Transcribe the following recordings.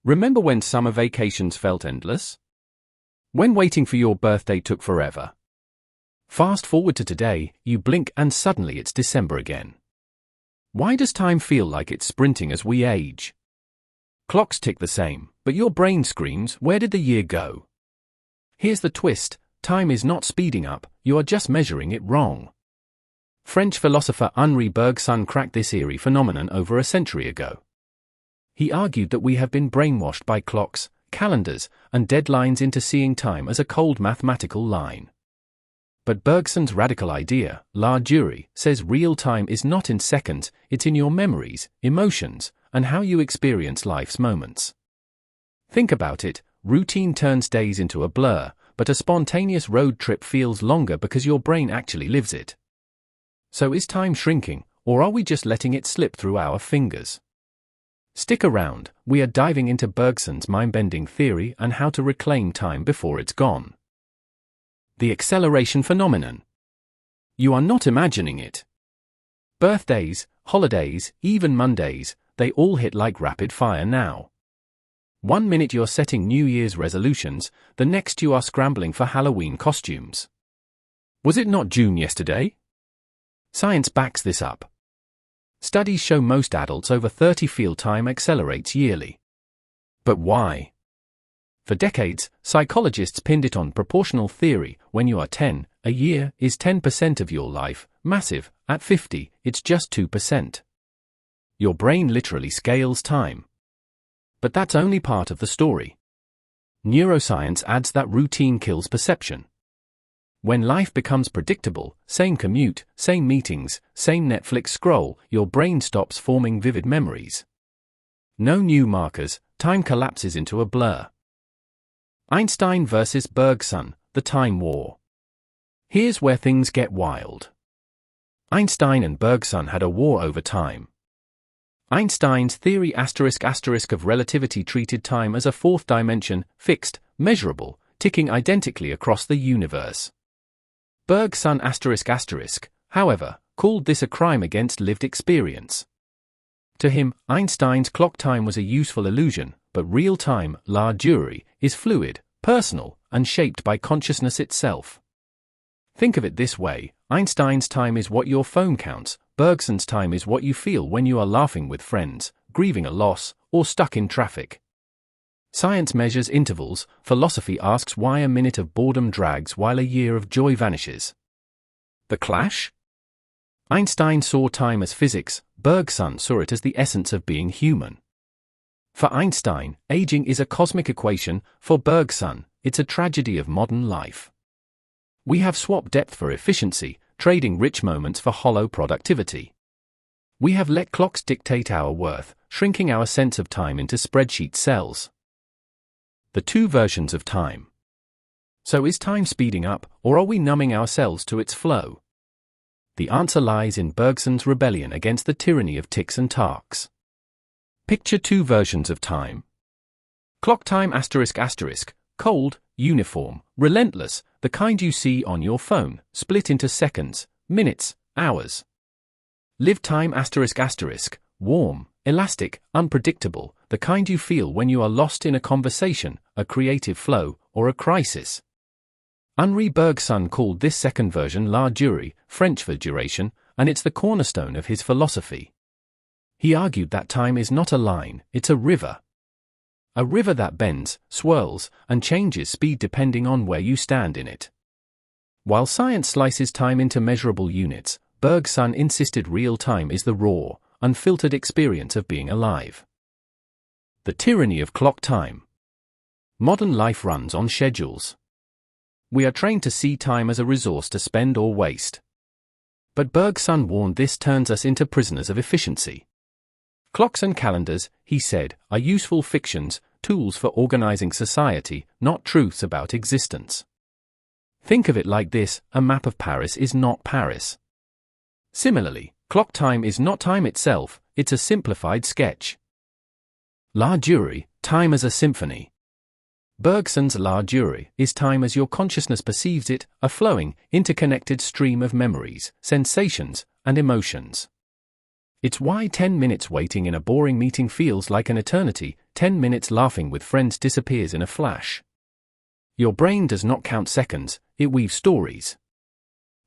Remember when summer vacations felt endless? When waiting for your birthday took forever? Fast forward to today, you blink and suddenly it's December again. Why does time feel like it's sprinting as we age? Clocks tick the same, but your brain screams, where did the year go? Here's the twist, time is not speeding up, you are just measuring it wrong. French philosopher Henri Bergson cracked this eerie phenomenon over a century ago. He argued that we have been brainwashed by clocks, calendars, and deadlines into seeing time as a cold mathematical line. But Bergson's radical idea, la durée, says real time is not in seconds, it's in your memories, emotions, and how you experience life's moments. Think about it, routine turns days into a blur, but a spontaneous road trip feels longer because your brain actually lives it. So is time shrinking, or are we just letting it slip through our fingers? Stick around, we are diving into Bergson's mind-bending theory and how to reclaim time before it's gone. The acceleration phenomenon. You are not imagining it. Birthdays, holidays, even Mondays, they all hit like rapid fire now. 1 minute you're setting New Year's resolutions, the next you are scrambling for Halloween costumes. Was it not June yesterday? Science backs this up. Studies show most adults over 30 feel time accelerates yearly. But why? For decades, psychologists pinned it on proportional theory. When you are 10, a year is 10% of your life, massive. At 50, it's just 2%. Your brain literally scales time. But that's only part of the story. Neuroscience adds that routine kills perception. When life becomes predictable, same commute, same meetings, same Netflix scroll, your brain stops forming vivid memories. No new markers, time collapses into a blur. Einstein versus Bergson, the time war. Here's where things get wild. Einstein and Bergson had a war over time. Einstein's theory of relativity treated time as a fourth dimension, fixed, measurable, ticking identically across the universe. Bergson however, called this a crime against lived experience. To him, Einstein's clock time was a useful illusion, but real time, la durée, is fluid, personal, and shaped by consciousness itself. Think of it this way, Einstein's time is what your phone counts, Bergson's time is what you feel when you are laughing with friends, grieving a loss, or stuck in traffic. Science measures intervals, philosophy asks why a minute of boredom drags while a year of joy vanishes. The clash? Einstein saw time as physics, Bergson saw it as the essence of being human. For Einstein, aging is a cosmic equation, for Bergson, it's a tragedy of modern life. We have swapped depth for efficiency, trading rich moments for hollow productivity. We have let clocks dictate our worth, shrinking our sense of time into spreadsheet cells. The two versions of time. So is time speeding up, or are we numbing ourselves to its flow? The answer lies in Bergson's rebellion against the tyranny of ticks and tacks. Picture two versions of time. Clock time **, cold, uniform, relentless, the kind you see on your phone, split into seconds, minutes, hours. Live time **, warm, elastic, unpredictable, the kind you feel when you are lost in a conversation, a creative flow, or a crisis. Henri Bergson called this second version la durée, French for duration, and it's the cornerstone of his philosophy. He argued that time is not a line, it's a river. A river that bends, swirls, and changes speed depending on where you stand in it. While science slices time into measurable units, Bergson insisted real time is the raw, unfiltered experience of being alive. The tyranny of clock time. Modern life runs on schedules. We are trained to see time as a resource to spend or waste. But Bergson warned this turns us into prisoners of efficiency. Clocks and calendars, he said, are useful fictions, tools for organizing society, not truths about existence. Think of it like this, a map of Paris is not Paris. Similarly, clock time is not time itself, it's a simplified sketch. La durée, time as a symphony. Bergson's la durée is time as your consciousness perceives it, a flowing, interconnected stream of memories, sensations, and emotions. It's why 10 minutes waiting in a boring meeting feels like an eternity, 10 minutes laughing with friends disappears in a flash. Your brain does not count seconds, it weaves stories.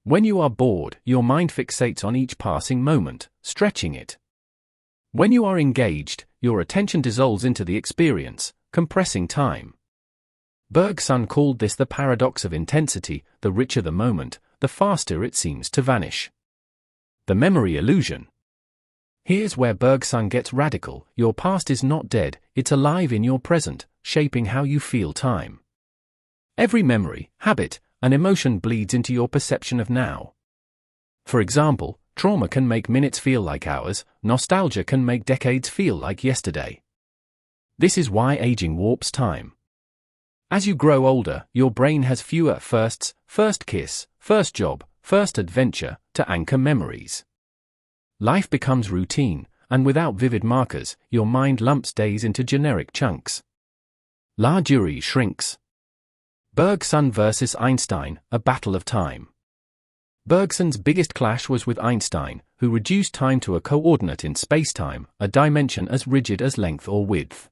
When you are bored, your mind fixates on each passing moment, stretching it. When you are engaged, your attention dissolves into the experience, compressing time. Bergson called this the paradox of intensity. The richer the moment, the faster it seems to vanish. The memory illusion. Here's where Bergson gets radical. Your past is not dead, it's alive in your present, shaping how you feel time. Every memory, habit, and emotion bleeds into your perception of now. For example, trauma can make minutes feel like hours, nostalgia can make decades feel like yesterday. This is why aging warps time. As you grow older, your brain has fewer firsts, first kiss, first job, first adventure, to anchor memories. Life becomes routine, and without vivid markers, your mind lumps days into generic chunks. La durée shrinks. Bergson versus Einstein, a battle of time. Bergson's biggest clash was with Einstein, who reduced time to a coordinate in spacetime, a dimension as rigid as length or width.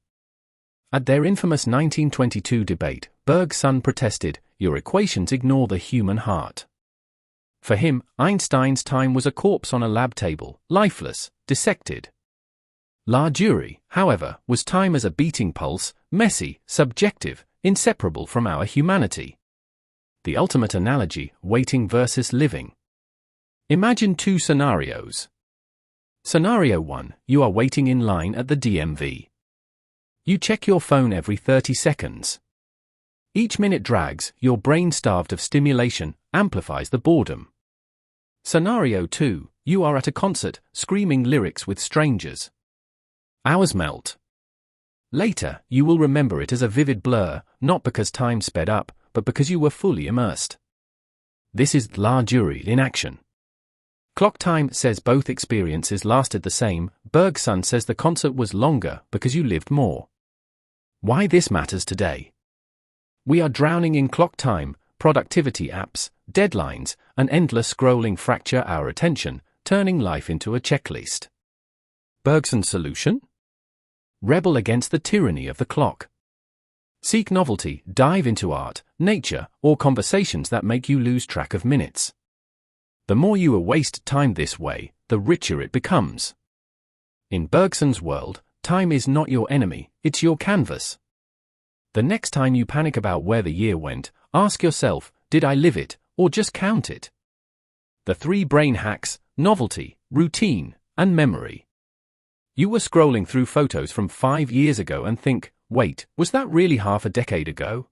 At their infamous 1922 debate, Bergson protested, "Your equations ignore the human heart." For him, Einstein's time was a corpse on a lab table, lifeless, dissected. La durée, however, was time as a beating pulse, messy, subjective, inseparable from our humanity. The ultimate analogy, waiting versus living. Imagine two scenarios. Scenario 1, you are waiting in line at the DMV. You check your phone every 30 seconds. Each minute drags, your brain starved of stimulation, amplifies the boredom. Scenario 2, you are at a concert, screaming lyrics with strangers. Hours melt. Later, you will remember it as a vivid blur, not because time sped up, but because you were fully immersed. This is la durée in action. Clock time says both experiences lasted the same. Bergson says the concert was longer because you lived more. Why this matters today? We are drowning in clock time, productivity apps, deadlines, and endless scrolling fracture our attention, turning life into a checklist. Bergson's solution? Rebel against the tyranny of the clock. Seek novelty, dive into art, nature, or conversations that make you lose track of minutes. The more you waste time this way, the richer it becomes. In Bergson's world, time is not your enemy, it's your canvas. The next time you panic about where the year went, ask yourself, did I live it, or just count it? The 3 brain hacks: novelty, routine, and memory. You were scrolling through photos from 5 years ago and think, wait, was that really half a decade ago?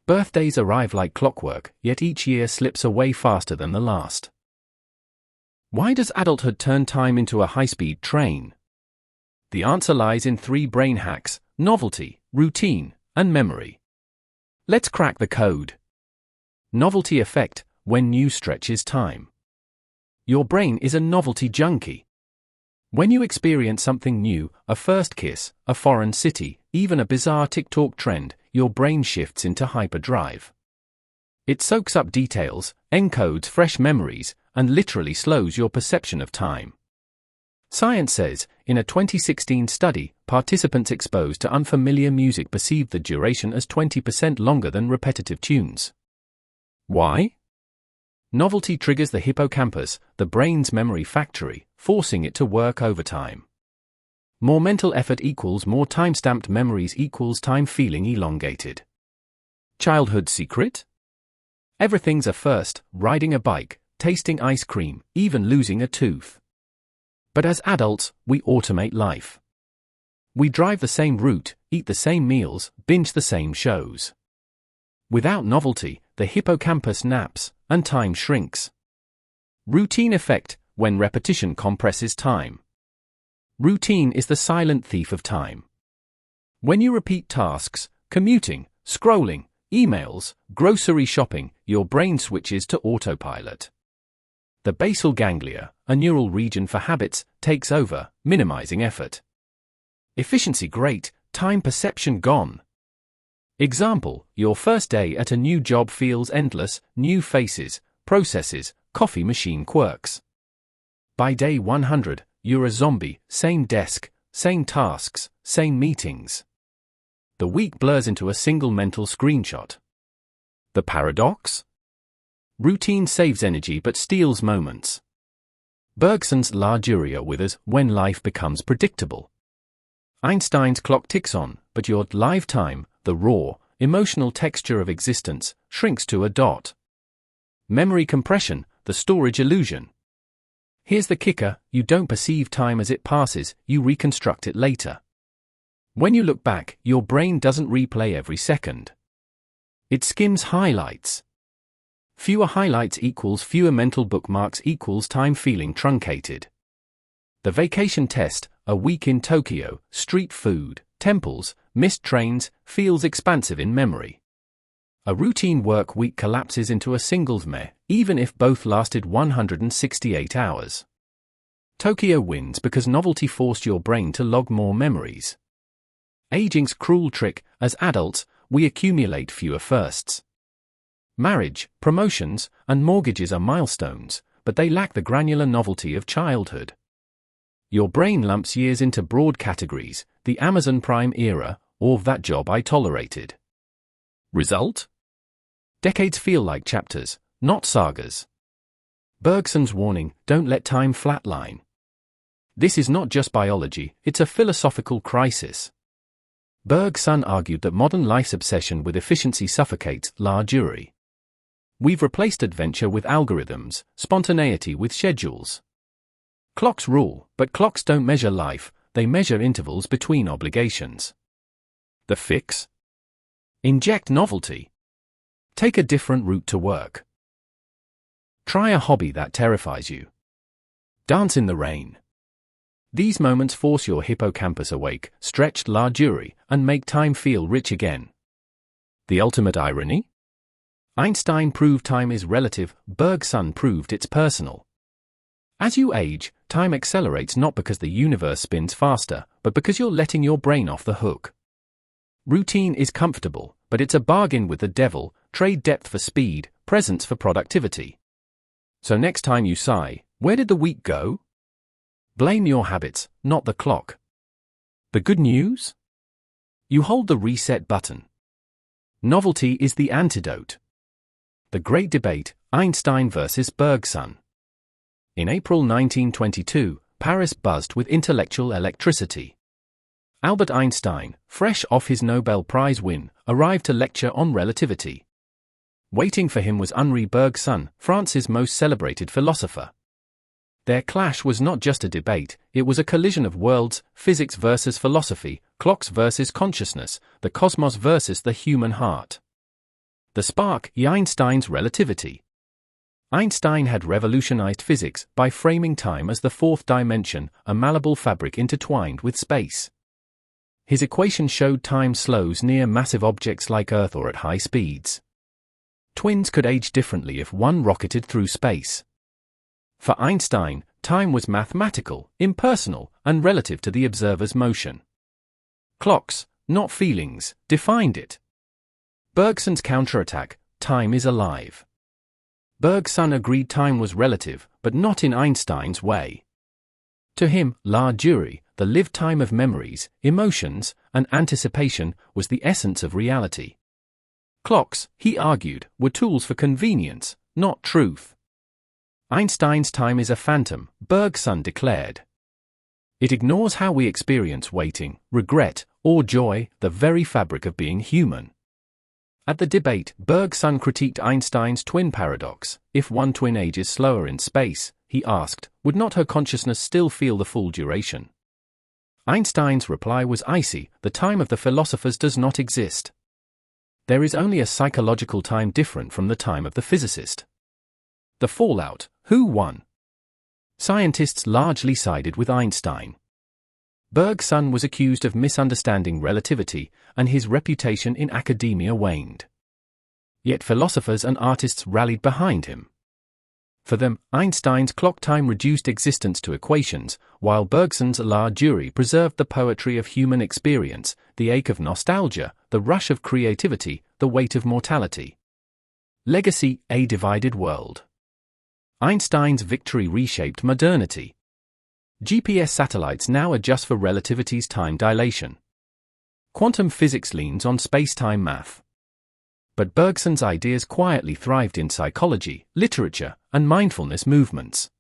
Birthdays arrive like clockwork, yet each year slips away faster than the last. Why does adulthood turn time into a high-speed train? The answer lies in 3 brain hacks: novelty, routine, and memory. Let's crack the code. Novelty effect, when new stretches time. Your brain is a novelty junkie. When you experience something new, a first kiss, a foreign city, even a bizarre TikTok trend, your brain shifts into hyperdrive. It soaks up details, encodes fresh memories, and literally slows your perception of time. Science says, in a 2016 study, participants exposed to unfamiliar music perceived the duration as 20% longer than repetitive tunes. Why? Novelty triggers the hippocampus, the brain's memory factory, forcing it to work overtime. More mental effort equals more time-stamped memories equals time feeling elongated. Childhood secret? Everything's a first: riding a bike, tasting ice cream, even losing a tooth. But as adults, we automate life. We drive the same route, eat the same meals, binge the same shows. Without novelty, the hippocampus naps, and time shrinks. Routine effect, when repetition compresses time. Routine is the silent thief of time. When you repeat tasks, commuting, scrolling, emails, grocery shopping, your brain switches to autopilot. The basal ganglia, a neural region for habits, takes over, minimizing effort. Efficiency great, time perception gone. Example, your first day at a new job feels endless: new faces, processes, coffee machine quirks. By day 100, you're a zombie: same desk, same tasks, same meetings. The week blurs into a single mental screenshot. The paradox? Routine saves energy but steals moments. Bergson's La durée withers when life becomes predictable. Einstein's clock ticks on, but your lifetime, the raw, emotional texture of existence, shrinks to a dot. Memory compression, the storage illusion. Here's the kicker, you don't perceive time as it passes, you reconstruct it later. When you look back, your brain doesn't replay every second. It skims highlights. Fewer highlights equals fewer mental bookmarks equals time feeling truncated. The vacation test, a week in Tokyo, street food, temples, missed trains, feels expansive in memory. A routine work week collapses into a single meh, even if both lasted 168 hours. Tokyo wins because novelty forced your brain to log more memories. Aging's cruel trick, as adults, we accumulate fewer firsts. Marriage, promotions, and mortgages are milestones, but they lack the granular novelty of childhood. Your brain lumps years into broad categories, the Amazon Prime era, or that job I tolerated. Result? Decades feel like chapters, not sagas. Bergson's warning, don't let time flatline. This is not just biology, it's a philosophical crisis. Bergson argued that modern life's obsession with efficiency suffocates la durée. We've replaced adventure with algorithms, spontaneity with schedules. Clocks rule, but clocks don't measure life, they measure intervals between obligations. The fix? Inject novelty. Take a different route to work. Try a hobby that terrifies you. Dance in the rain. These moments force your hippocampus awake, stretch la durée, and make time feel rich again. The ultimate irony? Einstein proved time is relative, Bergson proved it's personal. As you age, time accelerates not because the universe spins faster, but because you're letting your brain off the hook. Routine is comfortable, but it's a bargain with the devil, trade depth for speed, presence for productivity. So next time you sigh, where did the week go? Blame your habits, not the clock. The good news? You hold the reset button. Novelty is the antidote. The Great Debate, Einstein versus Bergson. In April 1922, Paris buzzed with intellectual electricity. Albert Einstein, fresh off his Nobel Prize win, arrived to lecture on relativity. Waiting for him was Henri Bergson, France's most celebrated philosopher. Their clash was not just a debate, it was a collision of worlds, physics versus philosophy, clocks versus consciousness, the cosmos versus the human heart. The spark, Einstein's relativity. Einstein had revolutionized physics by framing time as the fourth dimension, a malleable fabric intertwined with space. His equation showed time slows near massive objects like Earth or at high speeds. Twins could age differently if one rocketed through space. For Einstein, time was mathematical, impersonal, and relative to the observer's motion. Clocks, not feelings, defined it. Bergson's counterattack, time is alive. Bergson agreed time was relative, but not in Einstein's way. To him, la durée, the lived time of memories, emotions, and anticipation, was the essence of reality. Clocks, he argued, were tools for convenience, not truth. Einstein's time is a phantom, Bergson declared. It ignores how we experience waiting, regret, or joy, the very fabric of being human. At the debate, Bergson critiqued Einstein's twin paradox. If one twin ages slower in space, he asked, would not her consciousness still feel the full duration? Einstein's reply was icy, the time of the philosophers does not exist. There is only a psychological time different from the time of the physicist. The fallout, who won? Scientists largely sided with Einstein. Bergson was accused of misunderstanding relativity, and his reputation in academia waned. Yet philosophers and artists rallied behind him. For them, Einstein's clock time reduced existence to equations, while Bergson's la durée preserved the poetry of human experience, the ache of nostalgia, the rush of creativity, the weight of mortality. Legacy, a divided world. Einstein's victory reshaped modernity. GPS satellites now adjust for relativity's time dilation. Quantum physics leans on space-time math. But Bergson's ideas quietly thrived in psychology, literature, and mindfulness movements.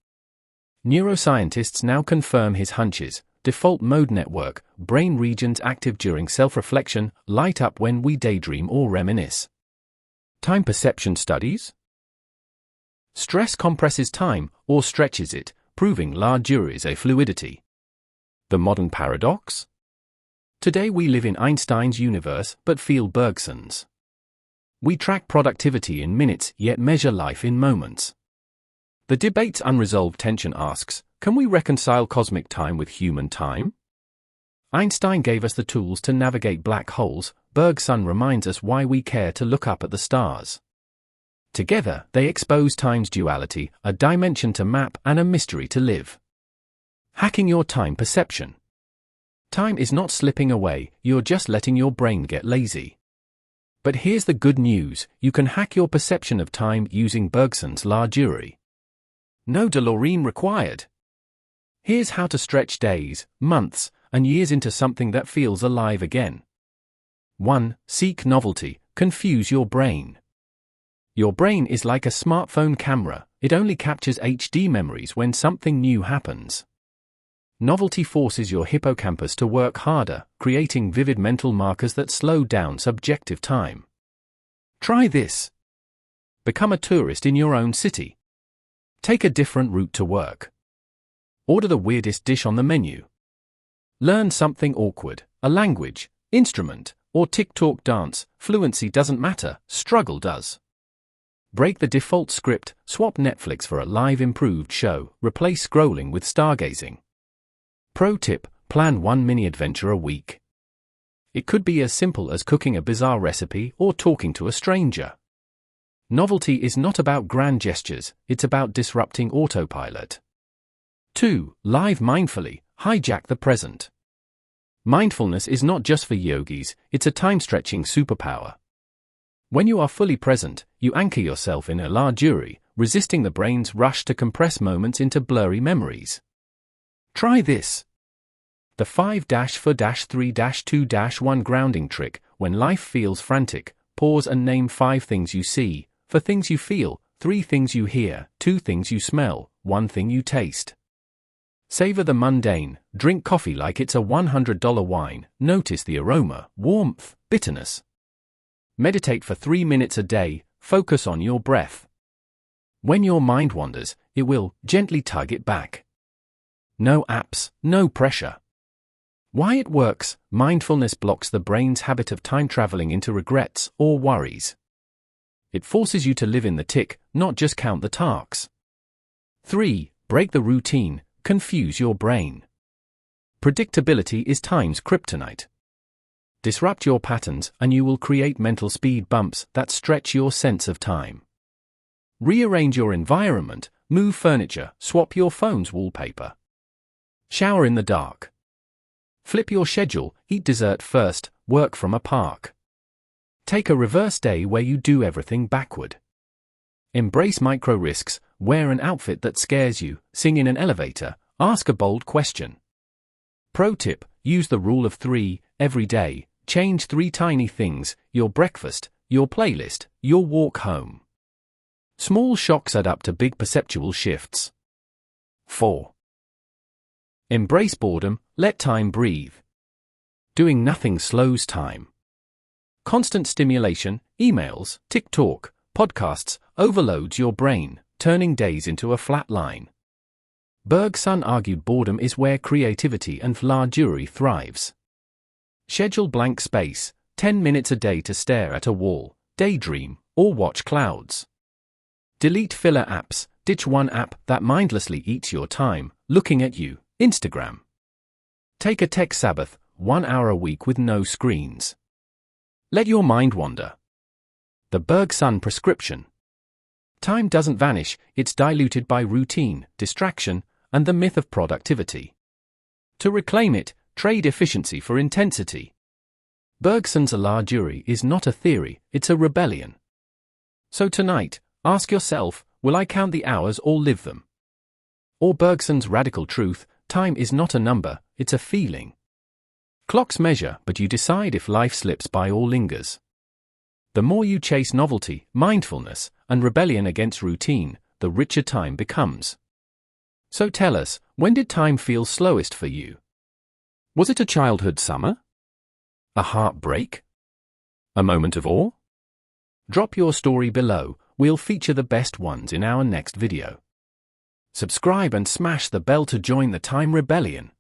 Neuroscientists now confirm his hunches. Default mode network, brain regions active during self-reflection, light up when we daydream or reminisce. Time perception studies? Stress compresses time, or stretches it, proving la durée a fluidity. The modern paradox? Today we live in Einstein's universe, but feel Bergson's. We track productivity in minutes, yet measure life in moments. The debate's unresolved tension asks, can we reconcile cosmic time with human time? Einstein gave us the tools to navigate black holes. Bergson reminds us why we care to look up at the stars. Together, they expose time's duality, a dimension to map and a mystery to live. Hacking your time perception. Time is not slipping away, you're just letting your brain get lazy. But here's the good news, you can hack your perception of time using Bergson's la durée. No DeLorean required. Here's how to stretch days, months, and years into something that feels alive again. 1. Seek novelty, confuse your brain. Your brain is like a smartphone camera, it only captures HD memories when something new happens. Novelty forces your hippocampus to work harder, creating vivid mental markers that slow down subjective time. Try this. Become a tourist in your own city. Take a different route to work. Order the weirdest dish on the menu. Learn something awkward, a language, instrument, or TikTok dance. Fluency doesn't matter, struggle does. Break the default script, swap Netflix for a live improved show, replace scrolling with stargazing. Pro tip, plan one mini adventure a week. It could be as simple as cooking a bizarre recipe or talking to a stranger. Novelty is not about grand gestures, it's about disrupting autopilot. 2. Live mindfully, hijack the present. Mindfulness is not just for yogis, it's a time-stretching superpower. When you are fully present, you anchor yourself in a la durée, resisting the brain's rush to compress moments into blurry memories. Try this. The 5-4-3-2-1 grounding trick. When life feels frantic, pause and name 5 things you see, 4 things you feel, 3 things you hear, 2 things you smell, 1 thing you taste. Savor the mundane, drink coffee like it's a $100 wine, notice the aroma, warmth, bitterness. Meditate for 3 minutes a day, focus on your breath. When your mind wanders, it will gently tug it back. No apps, no pressure. Why it works: mindfulness blocks the brain's habit of time traveling into regrets or worries. It forces you to live in the tick, not just count the tasks. 3. Break the routine, confuse your brain. Predictability is time's kryptonite. Disrupt your patterns and you will create mental speed bumps that stretch your sense of time. Rearrange your environment, move furniture, swap your phone's wallpaper. Shower in the dark. Flip your schedule, eat dessert first, work from a park. Take a reverse day where you do everything backward. Embrace micro risks, wear an outfit that scares you, sing in an elevator, ask a bold question. Pro tip: use the rule of 3 every day. Change 3 tiny things: your breakfast, your playlist, your walk home. Small shocks add up to big perceptual shifts. 4. Embrace boredom, let time breathe. Doing nothing slows time. Constant stimulation, emails, TikTok, podcasts, overloads your brain, turning days into a flat line. Bergson argued boredom is where creativity and la durée thrives. Schedule blank space, 10 minutes a day to stare at a wall, daydream, or watch clouds. Delete filler apps, ditch one app that mindlessly eats your time, looking at you, Instagram. Take a tech Sabbath, 1 hour a week with no screens. Let your mind wander. The Bergson prescription. Time doesn't vanish, it's diluted by routine, distraction, and the myth of productivity. To reclaim it, trade efficiency for intensity. Bergson's la durée is not a theory, it's a rebellion. So tonight, ask yourself, will I count the hours or live them? Or Bergson's radical truth, Time is not a number, it's a feeling. Clocks measure, but you decide if life slips by or lingers. The more you chase novelty, mindfulness, and rebellion against routine, the richer time becomes. So tell us, when did time feel slowest for you? Was it a childhood summer? A heartbreak? A moment of awe? Drop your story below, we'll feature the best ones in our next video. Subscribe and smash the bell to join the Time Rebellion.